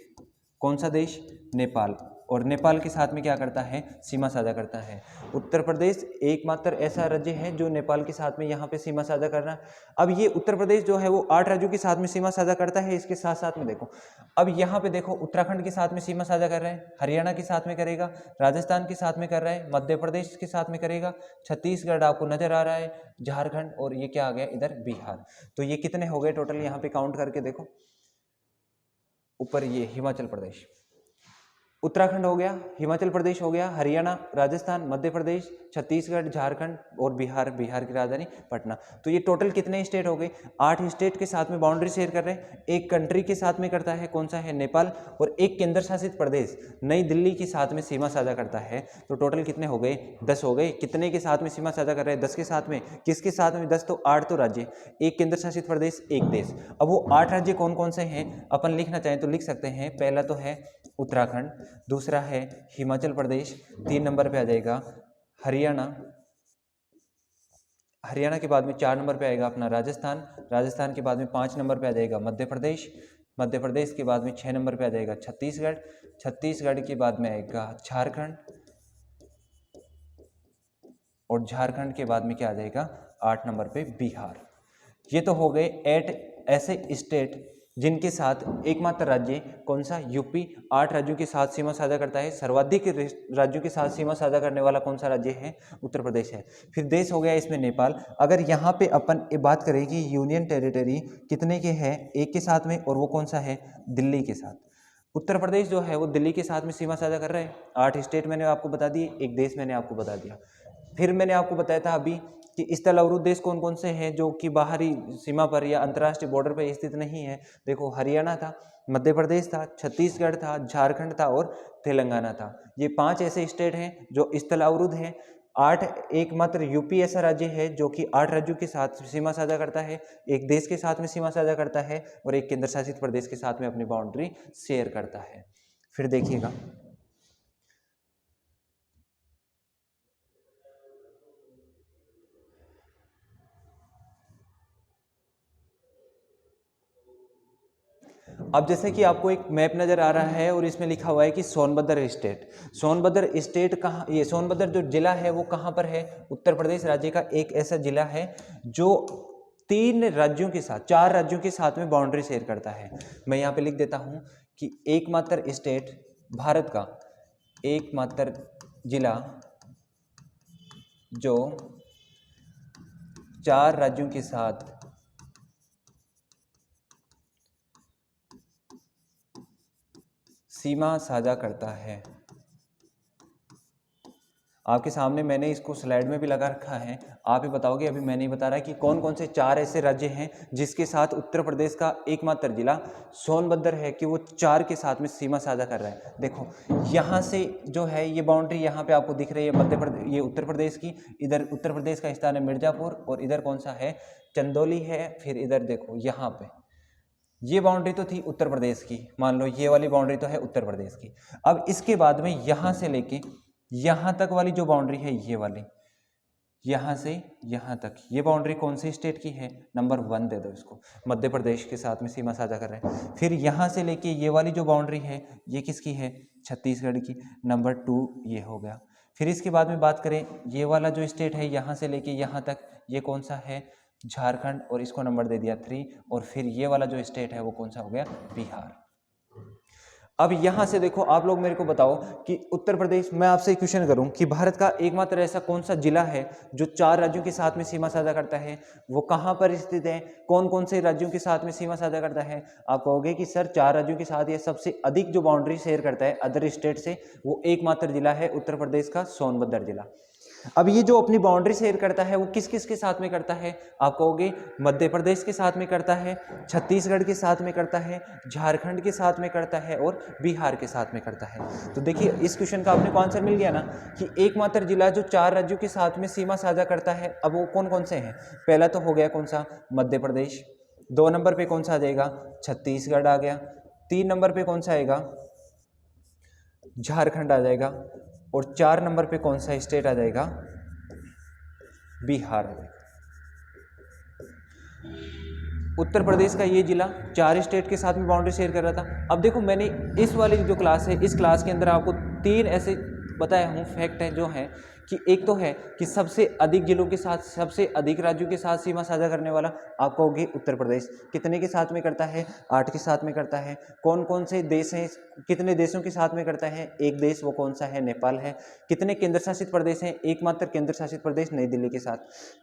कौन सा देश? नेपाल। और नेपाल के साथ में क्या करता है, सीमा साझा करता है। उत्तर प्रदेश एकमात्र ऐसा राज्य है जो नेपाल के साथ में यहाँ पे सीमा साझा कर रहा है। अब ये उत्तर प्रदेश जो है वो 8 राज्यों के साथ में सीमा साझा करता है। इसके साथ साथ में देखो, अब यहाँ पे देखो उत्तराखंड के साथ में सीमा साझा कर रहे हैं, हरियाणा के साथ में करेगा, राजस्थान के साथ में कर रहा है, मध्य प्रदेश के साथ में करेगा, छत्तीसगढ़ आपको नजर आ रहा है, झारखंड, और ये क्या आ गया इधर बिहार। तो ये कितने हो गए टोटल, यहाँ पे काउंट करके देखो, ऊपर ये हिमाचल प्रदेश, उत्तराखंड हो गया, हिमाचल प्रदेश हो गया, हरियाणा, राजस्थान, मध्य प्रदेश, छत्तीसगढ़, झारखंड और बिहार, बिहार की राजधानी पटना। तो ये टोटल कितने स्टेट हो गए, 8 स्टेट के साथ में बाउंड्री शेयर कर रहे हैं। एक कंट्री के साथ में करता है, कौन सा है, नेपाल, और एक केंद्र शासित प्रदेश नई दिल्ली के साथ में सीमा साझा करता है। तो टोटल कितने हो गए, 10 हो गए। कितने के साथ में सीमा साझा कर रहे हैं, 10 के साथ में। किसके साथ में, 10 तो 8 तो राज्य, एक केंद्र शासित प्रदेश, एक देश। अब वो 8 राज्य कौन कौन से हैं, अपन लिखना चाहें तो लिख सकते हैं। पहला तो है उत्तराखंड, दूसरा है हिमाचल प्रदेश, 3 नंबर पे आ जाएगा हरियाणा, हरियाणा के बाद में 4 नंबर पे आएगा अपना राजस्थान, राजस्थान के बाद में 5 नंबर पे आ जाएगा मध्य प्रदेश, मध्य प्रदेश के बाद में 6 नंबर पे आ जाएगा छत्तीसगढ़, छत्तीसगढ़ के बाद में आएगा झारखंड, और झारखंड के बाद में क्या आ जाएगा 8 नंबर पे बिहार। ये तो हो गए 8 ऐसे स्टेट जिनके साथ एकमात्र राज्य कौन सा, यूपी 8 राज्यों के साथ सीमा साझा करता है। सर्वाधिक राज्यों के साथ सीमा साझा करने वाला कौन सा राज्य है, उत्तर प्रदेश है। फिर देश हो गया इसमें नेपाल। अगर यहाँ पे अपन ये बात करें कि यूनियन टेरिटरी कितने के हैं, एक के साथ में, और वो कौन सा है, दिल्ली के साथ। उत्तर प्रदेश जो है वो दिल्ली के साथ में सीमा साझा कर रहे हैं। 8 स्टेट मैंने आपको बता दिए, एक देश मैंने आपको बता दिया। फिर मैंने आपको बताया था अभी कि स्थल अवरुद्ध देश कौन कौन से हैं जो कि बाहरी सीमा पर या अंतर्राष्ट्रीय बॉर्डर पर स्थित नहीं है। देखो, हरियाणा था, मध्य प्रदेश था, छत्तीसगढ़ था, झारखंड था और तेलंगाना था। ये 5 ऐसे स्टेट हैं जो स्थल अवरुद्ध हैं। 8 एकमात्र यूपी ऐसा राज्य है जो कि 8 राज्यों के साथ सीमा साझा करता है, एक देश के साथ में सीमा साझा करता है, और एक केंद्र शासित प्रदेश के साथ में अपनी बाउंड्री शेयर करता है। फिर देखिएगा, अब जैसे कि आपको एक मैप नज़र आ रहा है और इसमें लिखा हुआ है कि सोनभद्र स्टेट। सोनभद्र स्टेट कहाँ, ये सोनभद्र जो जिला है वो कहाँ पर है, उत्तर प्रदेश राज्य का एक ऐसा जिला है जो 3 राज्यों के साथ, 4 राज्यों के साथ में बाउंड्री शेयर करता है। मैं यहाँ पे लिख देता हूँ कि एकमात्र स्टेट, भारत का एकमात्र जिला जो 4 राज्यों के साथ सीमा साझा करता है। आपके सामने मैंने इसको स्लाइड में भी लगा रखा है, आप ही बताओगे, अभी मैं नहीं बता रहा कि कौन कौन से 4 ऐसे राज्य हैं जिसके साथ उत्तर प्रदेश का एकमात्र जिला सोनभद्र है कि वो 4 के साथ में सीमा साझा कर रहा है। देखो, यहाँ से जो है ये बाउंड्री यहाँ पे आपको दिख रही है मध्य प्रदेश, ये उत्तर प्रदेश की, इधर उत्तर प्रदेश का स्थान है मिर्जापुर, और इधर कौन सा है, चंदौली है। फिर इधर देखो, यहाँ पे ये बाउंड्री तो थी उत्तर प्रदेश की, मान लो ये वाली बाउंड्री तो है उत्तर प्रदेश की। अब इसके बाद में यहाँ से लेके यहाँ तक वाली जो बाउंड्री है, ये वाली, यहाँ से यहाँ तक, ये बाउंड्री कौन से स्टेट की है, नंबर 1 दे दो इसको, मध्य प्रदेश के साथ में सीमा साझा कर रहे हैं। फिर यहाँ से लेके ये वाली जो बाउंड्री है, ये किसकी है, छत्तीसगढ़ की, नंबर 2 ये हो गया। फिर इसके बाद में बात करें, ये वाला जो स्टेट है यहाँ से लेके यहाँ तक, ये कौन सा है, झारखंड, और इसको नंबर दे दिया 3। और फिर ये वाला जो स्टेट है वो कौन सा हो गया, बिहार। अब यहां से देखो, आप लोग मेरे को बताओ कि उत्तर प्रदेश, मैं आपसे क्वेश्चन करूं कि भारत का एकमात्र ऐसा कौन सा जिला है जो 4 राज्यों के साथ में सीमा साझा करता है, वो कहां पर स्थित है, कौन कौन से राज्यों के साथ में सीमा साझा करता है। आप कहोगे कि सर 4 राज्यों के साथ ये सबसे अधिक जो बाउंड्री शेयर करता है अदर स्टेट से, वो एकमात्र जिला है उत्तर प्रदेश का सोनभद्र जिला। अब ये जो अपनी बाउंड्री शेयर करता है वो किस किस के साथ में करता है, आप कहोगे मध्य प्रदेश के साथ में करता है, छत्तीसगढ़ के साथ में करता है, झारखंड के साथ में करता है, और बिहार के साथ में करता है। तो देखिए, इस क्वेश्चन का आपने को आंसर मिल गया ना कि एकमात्र जिला जो 4 राज्यों के साथ में सीमा साझा करता है। अब वो कौन कौन से हैं, पहला तो हो गया कौन सा, मध्य प्रदेश, 2 नंबर पे कौन सा आ जाएगा, छत्तीसगढ़ आ गया, 3 नंबर पे कौन सा आएगा, झारखंड आ जाएगा, और 4 नंबर पे कौन सा स्टेट आ जाएगा, बिहार आ जाएगा। उत्तर प्रदेश का ये जिला 4 स्टेट के साथ में बाउंड्री शेयर कर रहा था। अब देखो मैंने इस वाली जो क्लास है, इस क्लास के अंदर आपको 3 ऐसे बताया हूँ फैक्ट है जो है कि एक तो है कि सबसे अधिक जिलों के साथ, सबसे अधिक राज्यों के साथ सीमा साझा करने वाला आप कहोगे उत्तर प्रदेश। कितने के साथ में करता है? 8 के साथ में करता है। कौन कौन से देश हैं, कितने देशों के साथ में करता है? एक देश, वो कौन सा है? नेपाल है। कितने केंद्र शासित प्रदेश हैं? एकमात्र केंद्र शासित प्रदेश नई दिल्ली के साथ।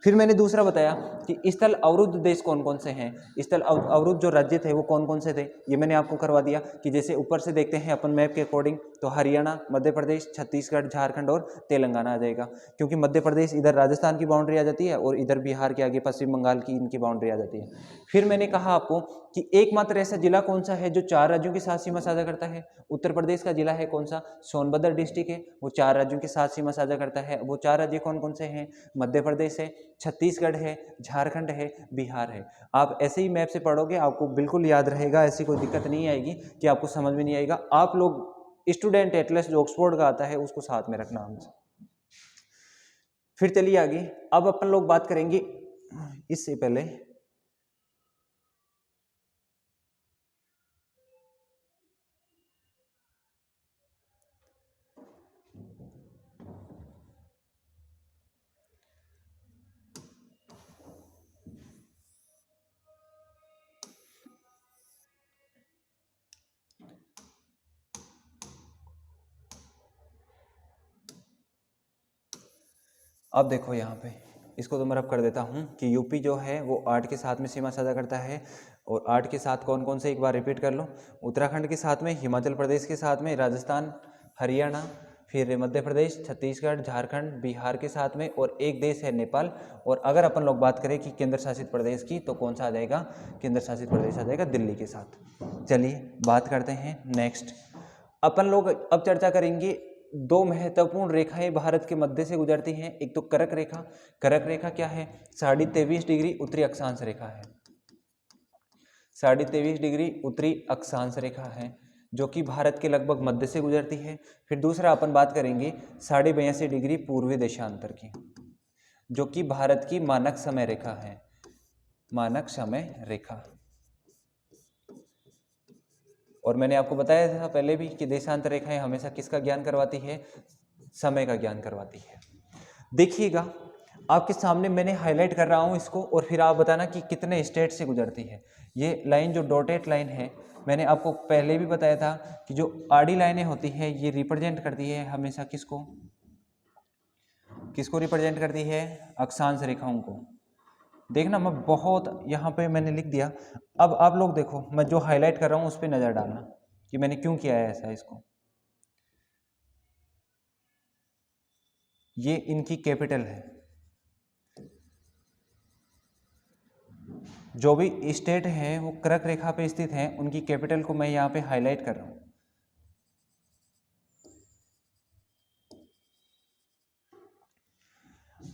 फिर मैंने दूसरा बताया कि स्थल अवरुद्ध देश कौन कौन से हैं, स्थल अवरुद्ध जो राज्य थे वो कौन कौन से थे, ये मैंने आपको करवा दिया कि जैसे ऊपर से देखते हैं अपन मैप के अकॉर्डिंग तो हरियाणा, मध्य प्रदेश, छत्तीसगढ़, झारखंड और तेलंगाना आ जाएगा, क्योंकि मध्य प्रदेश इधर राजस्थान की बाउंड्री आ जाती है और इधर बिहार के आगे पश्चिम बंगाल की इनकी बाउंड्री आ जाती है। फिर मैंने कहा आपको कि एकमात्र ऐसा जिला कौन सा है जो 4 राज्यों के साथ सीमा साझा करता है? उत्तर प्रदेश का जिला है कौन सा? सोनभद्र डिस्ट्रिक्ट है, वो 4 राज्यों के साथ सीमा साझा करता है। वो 4 राज्य कौन कौन से हैं? मध्य प्रदेश है, छत्तीसगढ़ है, झारखंड है, बिहार है। आप ऐसे ही मैप से पढ़ोगे आपको बिल्कुल याद रहेगा, ऐसी कोई दिक्कत नहीं आएगी कि आपको समझ में नहीं आएगा। आप लोग स्टूडेंट एटलस जो ऑक्सफोर्ड का आता है उसको साथ में रखना हमसे। फिर चलिए आगे, अब अपन लोग बात करेंगे इससे पहले अब देखो यहाँ पे इसको तो मैं रब कर देता हूँ कि यूपी जो है वो 8 के साथ में सीमा साझा करता है। और 8 के साथ कौन कौन से, एक बार रिपीट कर लो। उत्तराखंड के साथ में, हिमाचल प्रदेश के साथ में, राजस्थान, हरियाणा, फिर मध्य प्रदेश, छत्तीसगढ़, झारखंड, बिहार के साथ में, और एक देश है नेपाल। और अगर अपन लोग बात करें कि केंद्र शासित प्रदेश की तो कौन सा आ जाएगा? केंद्र शासित प्रदेश आ जाएगा दिल्ली के साथ। चलिए बात करते हैं नेक्स्ट। अपन लोग अब चर्चा करेंगे 2 महत्वपूर्ण रेखाएं भारत के मध्य से गुजरती हैं। एक तो कर्क रेखा। कर्क रेखा क्या है? 23.5 डिग्री उत्तरी अक्षांश रेखा है। 23.5 डिग्री उत्तरी अक्षांश रेखा है जो कि भारत के लगभग मध्य से गुजरती है। फिर दूसरा अपन बात करेंगे 82.5 डिग्री पूर्वी देशांतर की, जो कि भारत की मानक समय रेखा है। मानक समय रेखा। और मैंने आपको बताया था पहले भी कि देशांतर रेखाएं हमेशा किसका ज्ञान करवाती है? समय का ज्ञान करवाती है। देखिएगा आपके सामने मैंने हाईलाइट कर रहा हूं इसको, और फिर आप बताना कि कितने स्टेट से गुजरती है। ये लाइन जो डॉटेड लाइन है, मैंने आपको पहले भी बताया था कि जो आड़ी लाइनें होती हैं ये रिप्रेजेंट करती है हमेशा किसको? किसको रिप्रेजेंट करती है? अक्षांश रेखाओं को। देखना मैं बहुत यहाँ पे मैंने लिख दिया। अब आप लोग देखो मैं जो हाईलाइट कर रहा हूँ उस पर नज़र डालना कि मैंने क्यों किया है ऐसा। इसको, ये इनकी कैपिटल है। जो भी स्टेट हैं वो कर्क रेखा पे स्थित हैं, उनकी कैपिटल को मैं यहाँ पे हाईलाइट कर रहा हूँ।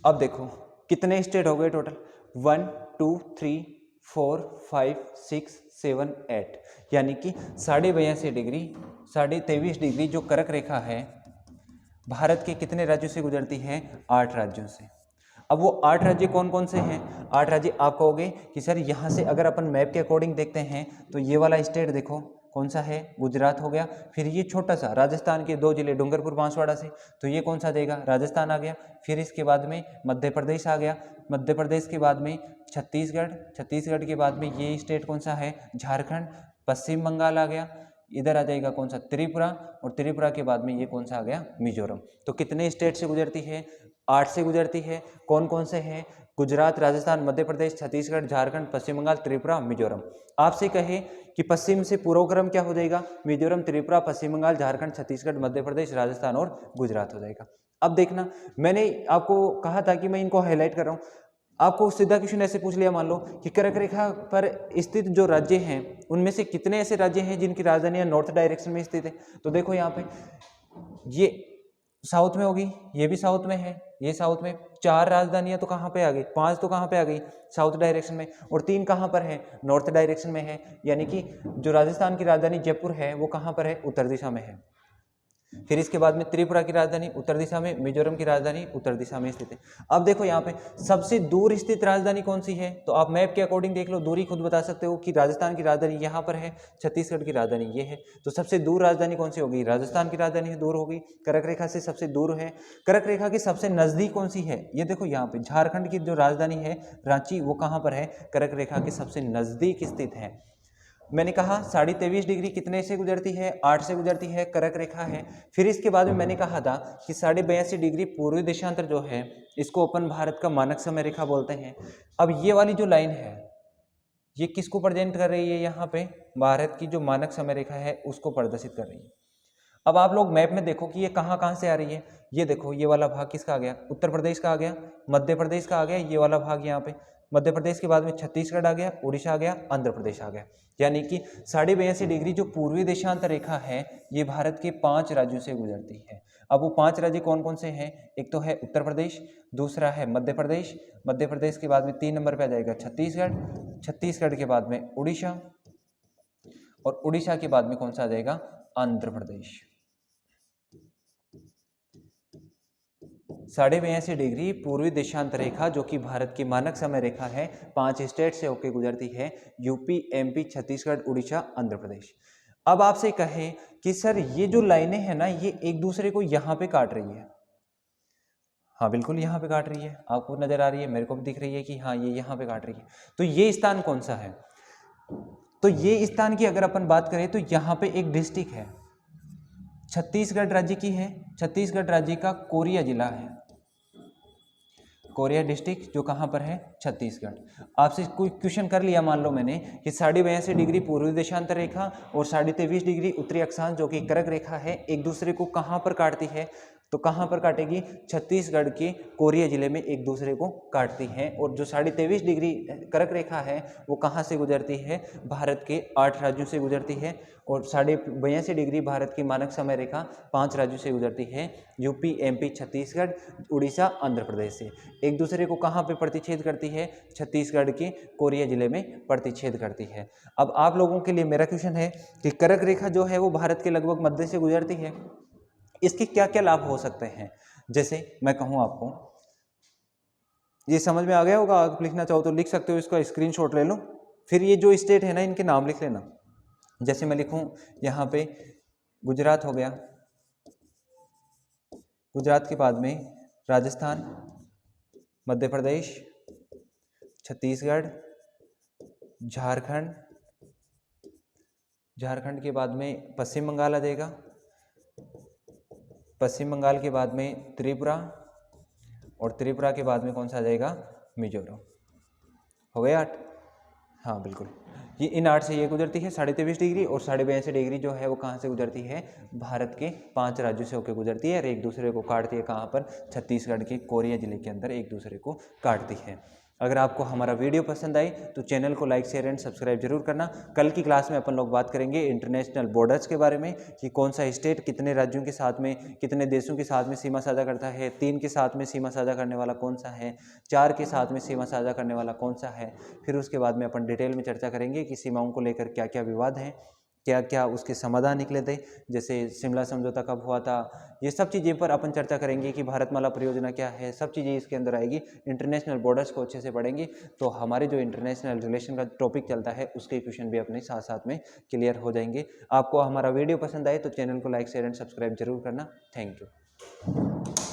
अब देखो कितने स्टेट हो गए टोटल? 1 2 3 4 5 6 7 8, यानी कि 82.5 डिग्री 23.5 डिग्री जो कर्क रेखा है भारत के कितने राज्यों से गुजरती है? 8 राज्यों से। अब वो 8 राज्य कौन कौन से हैं? 8 राज्य आप कहोगे कि सर यहाँ से अगर अपन मैप के अकॉर्डिंग देखते हैं तो ये वाला स्टेट देखो कौन सा है? गुजरात हो गया। फिर ये छोटा सा राजस्थान के 2 जिले डूंगरपुर बांसवाड़ा से, तो ये कौन सा देगा? राजस्थान आ गया। फिर इसके बाद में मध्य प्रदेश आ गया। मध्य प्रदेश के बाद में छत्तीसगढ़, छत्तीसगढ़ के बाद में ये स्टेट कौन सा है? झारखंड। पश्चिम बंगाल आ गया। इधर आ जाएगा कौन सा? त्रिपुरा। और त्रिपुरा के बाद में ये कौन सा आ गया? मिजोरम। तो कितने स्टेट से गुजरती है? 8 से गुजरती है। कौन कौन से हैं? गुजरात, राजस्थान, मध्य प्रदेश, छत्तीसगढ़, झारखंड, पश्चिम बंगाल, त्रिपुरा, मिजोरम। आपसे कहे कि पश्चिम से पूर्व क्रम क्या हो जाएगा? मिजोरम, त्रिपुरा, पश्चिम बंगाल, झारखंड, छत्तीसगढ़, मध्य प्रदेश, राजस्थान और गुजरात हो जाएगा। अब देखना मैंने आपको कहा था कि मैं इनको हाईलाइट कर रहा हूँ। आपको सीधा क्वेश्चन ऐसे पूछ लिया, मान लो कि कर्क रेखा पर स्थित जो राज्य हैं उनमें से कितने ऐसे राज्य हैं जिनकी राजधानियां नॉर्थ डायरेक्शन में स्थित है? तो देखो यहाँ पे ये साउथ में होगी, ये भी साउथ में है, ये साउथ में। 4 राजधानियां तो कहाँ पे आ गई? 5 तो कहाँ पे आ गई? साउथ डायरेक्शन में। और 3 कहाँ पर है? नॉर्थ डायरेक्शन में है। यानी कि जो राजस्थान की राजधानी जयपुर है वो कहाँ पर है? उत्तर दिशा में है। फिर इसके बाद में त्रिपुरा की राजधानी उत्तर दिशा में, मिजोरम की राजधानी उत्तर दिशा में स्थित है। अब देखो यहाँ पे सबसे दूर स्थित राजधानी कौन सी है, तो आप मैप के अकॉर्डिंग देख लो, दूरी खुद बता सकते हो कि राजस्थान की राजधानी यहाँ पर है, छत्तीसगढ़ की राजधानी ये है, तो सबसे दूर राजधानी कौन सी होगी, राजस्थान की राजधानी दूर होगी, कर्क रेखा से सबसे दूर है। कर्क रेखा की सबसे नजदीक कौन सी है, ये देखो यहाँ पे झारखंड की जो राजधानी है रांची, वो कहाँ पर है, कर्क रेखा के सबसे नजदीक स्थित है। मैंने कहा 23.5 डिग्री कितने से गुजरती है, 8 से गुजरती है, कर्क रेखा है। फिर इसके बाद में मैंने कहा था कि 82.5 डिग्री पूर्वी देशांतर जो है इसको अपन भारत का मानक समय रेखा बोलते हैं। अब ये वाली जो लाइन है ये किसको प्रेजेंट कर रही है, यहाँ पे भारत की जो मानक समय रेखा है उसको प्रदर्शित कर रही है। अब आप लोग मैप में देखो कि ये कहाँ कहाँ से आ रही है, ये देखो ये वाला भाग किसका आ गया, उत्तर प्रदेश का आ गया, मध्य प्रदेश का आ गया, ये वाला भाग यहाँ पे मध्य प्रदेश के बाद में छत्तीसगढ़ आ गया, उड़ीसा आ गया, आंध्र प्रदेश आ गया। यानी कि 82.5 डिग्री जो पूर्वी देशांतर रेखा है ये भारत के 5 राज्यों से गुजरती है। अब वो 5 राज्य कौन कौन से हैं, एक तो है उत्तर प्रदेश, दूसरा है मध्य प्रदेश, मध्य प्रदेश के बाद में 3 नंबर पे आ जाएगा छत्तीसगढ़, छत्तीसगढ़ के बाद में उड़ीसा, और उड़ीसा के बाद में कौन सा आ जाएगा, आंध्र प्रदेश। 82.5 डिग्री पूर्वी देशांतर रेखा जो कि भारत की मानक समय रेखा है 5 स्टेट से होकर गुजरती है, यूपी, एमपी, छत्तीसगढ़, उड़ीसा, आंध्र प्रदेश। अब आपसे कहें कि सर ये जो लाइनें हैं ना ये एक दूसरे को यहाँ पे काट रही है, हाँ बिल्कुल यहाँ पे काट रही है, आपको नजर आ रही है, मेरे को भी दिख रही है कि हाँ ये यहाँ पे काट रही है। तो ये स्थान कौन सा है, तो ये स्थान की अगर अपन बात करें तो यहाँ पे एक डिस्ट्रिक्ट है, छत्तीसगढ़ राज्य की है, छत्तीसगढ़ राज्य का कोरिया जिला है, कोरिया डिस्ट्रिक्ट जो कहाँ पर है, छत्तीसगढ़। आपसे कोई क्वेश्चन कर लिया मान लो मैंने कि 82.5 डिग्री पूर्वी देशांतर रेखा और 23.5 डिग्री उत्तरी अक्षांश जो कि कर्क रेखा है एक दूसरे को कहाँ पर काटती है, तो कहाँ पर काटेगी, छत्तीसगढ़ के कोरिया जिले में एक दूसरे को काटती हैं। और जो 23.5 डिग्री कर्क रेखा है वो कहाँ से गुजरती है, भारत के 8 राज्यों से गुजरती है, और 82.5 डिग्री भारत की मानक समय रेखा 5 राज्यों से गुजरती है, यूपी, एमपी, छत्तीसगढ़, उड़ीसा, आंध्र प्रदेश से। एक दूसरे को कहाँ पे प्रतिच्छेद करती है, छत्तीसगढ़ के कोरिया जिले में प्रतिच्छेद करती है। अब आप लोगों के लिए मेरा क्वेश्चन है कि कर्क रेखा जो है वो भारत के लगभग मध्य से गुजरती है, इसके क्या क्या लाभ हो सकते हैं। जैसे मैं कहूँ आपको, ये समझ में आ गया होगा, आप लिखना चाहो तो लिख सकते हो, इसका स्क्रीनशॉट ले लो। फिर ये जो स्टेट है ना इनके नाम लिख लेना। जैसे मैं लिखूं यहाँ पे गुजरात हो गया, गुजरात के बाद में राजस्थान, मध्य प्रदेश, छत्तीसगढ़, झारखंड, झारखंड के बाद में पश्चिम बंगाल आ जाएगा, पश्चिम बंगाल के बाद में त्रिपुरा, और त्रिपुरा के बाद में कौन सा आ जाएगा, मिजोरम। हो गया 8, हाँ बिल्कुल। ये इन 8 से ये गुजरती है 23.5 डिग्री, और 82.5 डिग्री जो है वो कहाँ से गुजरती है, भारत के 5 राज्यों से होकर गुजरती है, और एक दूसरे को काटती है कहाँ पर, छत्तीसगढ़ के कोरिया जिले के अंदर एक दूसरे को काटती है। अगर आपको हमारा वीडियो पसंद आई तो चैनल को लाइक, शेयर एंड सब्सक्राइब जरूर करना। कल की क्लास में अपन लोग बात करेंगे इंटरनेशनल बॉर्डर्स के बारे में, कि कौन सा स्टेट कितने राज्यों के साथ में, कितने देशों के साथ में सीमा साझा करता है, 3 के साथ में सीमा साझा करने वाला कौन सा है, 4 के साथ में सीमा साझा करने वाला कौन सा है। फिर उसके बाद में अपन डिटेल में चर्चा करेंगे कि सीमाओं को लेकर क्या क्या विवाद हैं, क्या क्या उसके समाधान निकले थे, जैसे शिमला समझौता कब हुआ था, ये सब चीज़ें पर अपन चर्चा करेंगे कि भारतमाला परियोजना क्या है, सब चीज़ें इसके अंदर आएगी। इंटरनेशनल बॉर्डर्स को अच्छे से पढ़ेंगे तो हमारे जो इंटरनेशनल रिलेशन का टॉपिक चलता है उसके क्वेश्चन भी अपने साथ साथ में क्लियर हो जाएंगे। आपको हमारा वीडियो पसंद आए तो चैनल को लाइक, शेयर एंड सब्सक्राइब जरूर करना। Thank you.